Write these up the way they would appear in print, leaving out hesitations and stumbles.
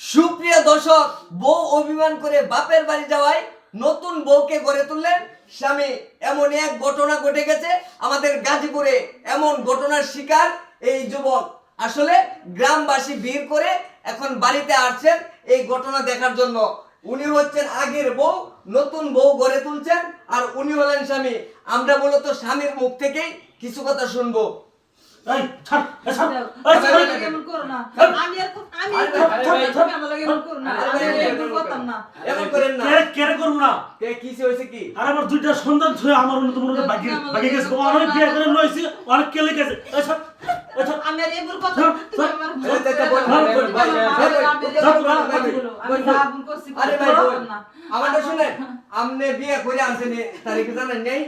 সুপ্রিয় দর্শক, বউ অভিমান করে বাপের বাড়ি যাওয়ায় নতুন বউকে গড়ে তুললেন স্বামী। এমন এক ঘটনা ঘটে গেছে আমাদের গাজীপুরে। এমন ঘটনার শিকার এই যুবক। আসলে গ্রামবাসী ভিড় করে এখন বাড়িতে আসছেন এই ঘটনা দেখার জন্য। উনি হচ্ছেন আগের বউ, নতুন বউ গড়ে তুলছেন, আর উনি হলেন স্বামী। আমরা মূলত স্বামীর মুখ থেকেই কিছু কথা শুনবো। এই ছাড় এই ছাড় এই ছাড় কেমন করো না আমি এমন করতাম না এমন করেন না। কে করব না কে কিসে হয়েছে কি? আর আমার দুইটা সন্তান ছয় আমার অন্য তোমার বাকি গেছে অনেক বিয়ে করে লইছি অনেক কেলে গেছে এই ছাড় এই ছাড় আমি আর এমন কথা তুমি আমার আরে ভাই আমাদের শুনেন, আমনে বিয়ে করে আনছেন তারিখ জানেন নেই?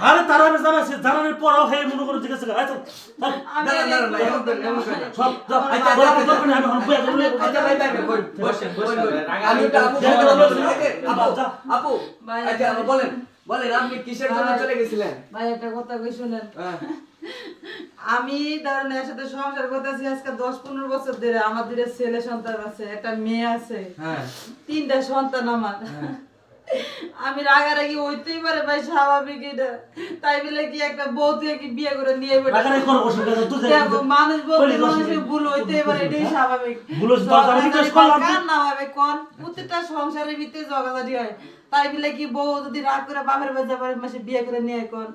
আরে তারা আমি জানাছি জানানোর পরও হে মনে করে জিজ্ঞাসা করে আচ্ছা দাঁড়ান ভাই, এমন করেন না। সব আচ্ছা, আমি এখন বিয়ে করে আচ্ছা ভাই ভাই বসেন বসেন। আমি তো আপু আপু ভাই, আচ্ছা বলেন বলেন আপনি কিসের জন্য চলে গেছিলেন? ভাই একটা কথা কই শুনেন। হ্যাঁ। আমি ধরেন এর সাথে সংসার করতেছি আজকে 10-15 বছর ধরে। আমার দুটো ছেলে সন্তান আছে, একটা মেয়ে আছে, হ্যাঁ। 3টা সন্তান আমার। আমি রাগারাগি হইতেই পারে ভাই, স্বাভাবিক এটা। তাই বলে কি একটা বউ তুই কি বিয়ে করে নিয়ে রাগারাগি করো বসে তুই দেখো, মানুষ বলতে মানুষের ভুল হইতেই পারে, এটাই স্বাভাবিক। ভুল হচ্ছে, দরকার আমি জিজ্ঞেস করলাম। কার না হবে কোন প্রত্যেকটা সংসারের ভিতরে ঝগড়াঝাটি হয়। তাই বলে কি বউ যদি রাগ করে বাপের বাড়ি যাবার মাসে বিয়ে করে নিয়ে কোন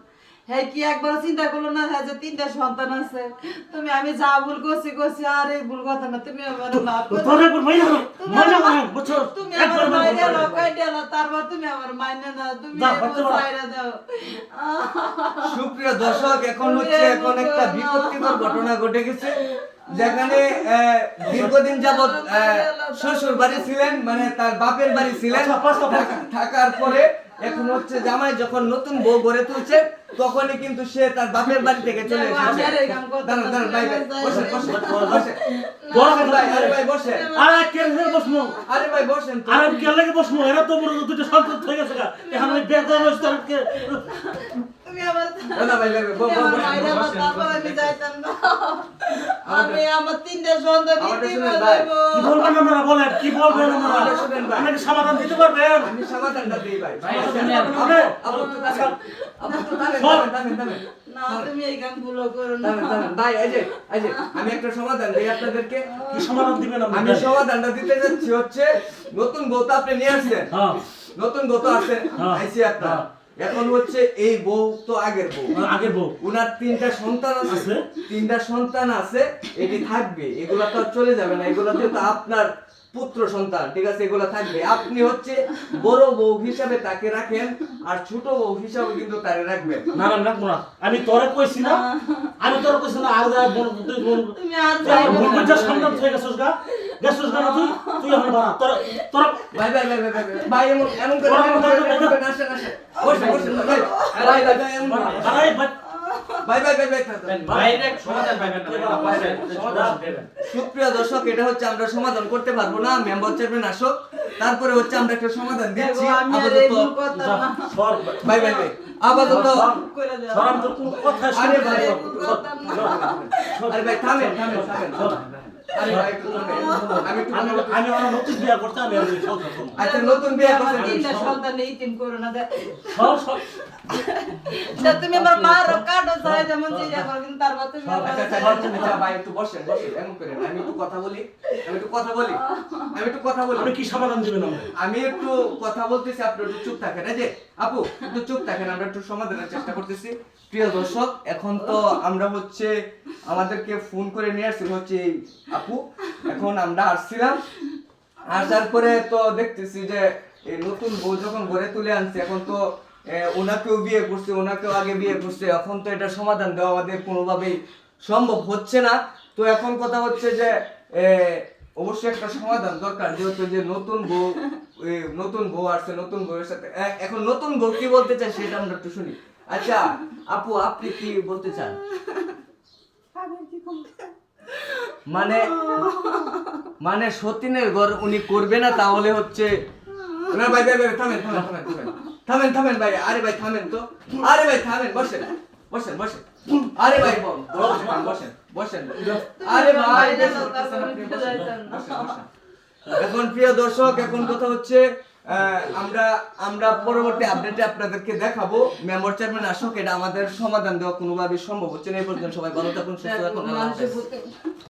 হ্যাঁ কি একবার চিন্তা করলো না হ্যাঁ যে 3টা সন্তান আছে? তুমি আমি যা ভুল করছি আর এই ভুল কথা না। তুমি আমার মাফ করে তোরে উপর মাইনা বুঝছো তুমি একবার আমার মাইরে লকাই দিলা, তারপর তুমি আমার মাইনে না, তুমি দাও, বাচ্চা বাড়া। ছাইরা দাও। সুপ্রিয় দর্শক, এখন একটা বিপত্তিকর ঘটনা ঘটে গেছে, যেখানে দীর্ঘদিন যাবৎ শ্বশুর বাড়ি ছিলেন, মানে তার বাপের বাড়ি ছিলেন। থাকার পরে এখন হচ্ছে জামাই যখন নতুন বউ গড়ে তুলছে, তখনই কিন্তু সে তার বাপের বাড়ি থেকে চলে এসেছে। দাঁড়ান দাঁড়ান ভাই ভাই বসেন বসেন বসেন। বসেন ভাই, আরে ভাই বসেন। আরে কে রে বসমু আরে ভাই বসেন তো। আরে কে লাগে বসমু এরা তো বড় দুইটা সন্তান হয়ে গেছে এখন আমি বিয়ে করে লইছি তার কে তুমি আমার না ভাই ভাই তুমি আমার মাইরে আমার তারপর আমি যাইতাম না। আমি আমার 3টা সন্তান আমাদের দিতে শুনেন ভাই। পারবো। কি বলবেন আপনারা বলেন কি বলবেন আপনারা আমাদের শুনেন ভাই। আমাকে সমাধান দিতে পারবেন আমি সমাধানটা দিই ভাই। আপনি আপু তো থামেন, আপু তো থামেন। না তুমি এই গান ভুলো করো না। দাঁড়ান ভাই, এই যে আমি একটা সমাধান দিই আপনাদেরকে। কি সমাধান দিবেন আমি আপনি সমাধানটা দিতে যাচ্ছি হচ্ছে, নতুন বউ তো আপনি নিয়ে আসছেন, হ্যাঁ নতুন বউ তো আছে হ্যাঁ, আইসি আপনার। হ্যাঁ। এখন হচ্ছে এই বউ তো আগের বউ, আগে বউ উনার 3টা সন্তান আছে, আছে। 3টা সন্তান আছে, এটি থাকবে, এগুলা তো আর চলে যাবে না। এগুলা তো আপনার পুত্র সন্তান, ঠিক আছে, এগুলা থাকবে। আপনি হচ্ছে বড় বউ হিসাবে তাকে রাখেন, আর ছোট বউ হিসাবে কিন্তু তারে রাখবেন। না না রাখবো না। আমি তোরে কইছি না আর যা বল তুই বল তুমি আর যাইবে না। বুঝা সন্তান হয়ে গেছস গা না তুই তুই এখন বাড়া তোর ভাই এমন করে আসেন বসেন ভাই এমন আরে সুপ্রিয় দর্শক, এটা হচ্ছে আমরা সমাধান করতে পারবো না। মেম্বার চেয়ারম্যান আসুক, তারপরে হচ্ছে আমরা একটা সমাধান দিচ্ছি। দেখো, আমি আর এই ভুল করতাম না। সর ভাই আপাতত করে দাও। সরাম তোর কোন কথা আরে শুনে ভাই, ভাই আরে ভাই থামেন। আরে ভাই একটু থামেন। আমি একটু আমি আমার নতুন বিয়ে করতে আমি আর সংসার করব আচ্ছা, নতুন বিয়ে করছেন? 3টা সন্তান ইতিম করো না। সব সব তুমি আমার মার কাটো চাই যেমন যে যাবো, কিন্তু তারপর তুমি আমার আচ্ছা ভাই একটু বসেন এমন করেন। আমি একটু কথা বলি। আপনি কি সমাধান দিবেন আমাকে আমি একটু কথা বলতেছি, আপনি একটু চুপ থাকেন। এই যে আপু একটু চুপ থাকেন, আমরা একটু সমাধানের চেষ্টা করতেছি। প্রিয় দর্শক, এখন তো আমরা হচ্ছে আমাদেরকে ফোন করে নিয়ে আসছিল হচ্ছে এই আপু। এখন আমরা আসছিলাম, আসার পরে তো দেখতেছি যে এই নতুন বউ যখন ঘরে তুলে আনছে, এখন তো ওনাকেও বিয়ে করছে, ওনাকেও আগে বিয়ে করছে। এখন তো এটা সমাধান দেওয়া আমাদের কোনোভাবেই সম্ভব হচ্ছে না। তো এখন কথা হচ্ছে যে অবশ্যই একটা সমাধান দরকার, যেহেতু যে নতুন বউ আসছে, নতুন বউয়ের সাথে এখন নতুন বউ কি বলতে চায় সেটা আমরা একটু শুনি। আচ্ছা আপু, আপনি কি বলতে চান? মানে সতীনের ঘর উনি করবে না, তাহলে হচ্ছে না। ভাই থামেন ভাই। আরে ভাই থামেন তো। আরে ভাই থামেন, বসেন। আরে ভাই বসেন। আরে ভাই বসেন। এখন প্রিয় দর্শক এখন কথা হচ্ছে আমরা আমরা পরবর্তী আপডেটে আপনাদেরকে দেখাবো মেম্বার চেয়ারম্যান আসুক, এটা আমাদের সমাধান দেওয়া কোনোভাবেই সম্ভব হচ্ছে না। এই পর্যন্ত সবাই ভালো থাকুন, সুস্থ থাকুন, আল্লাহ হাফেজ।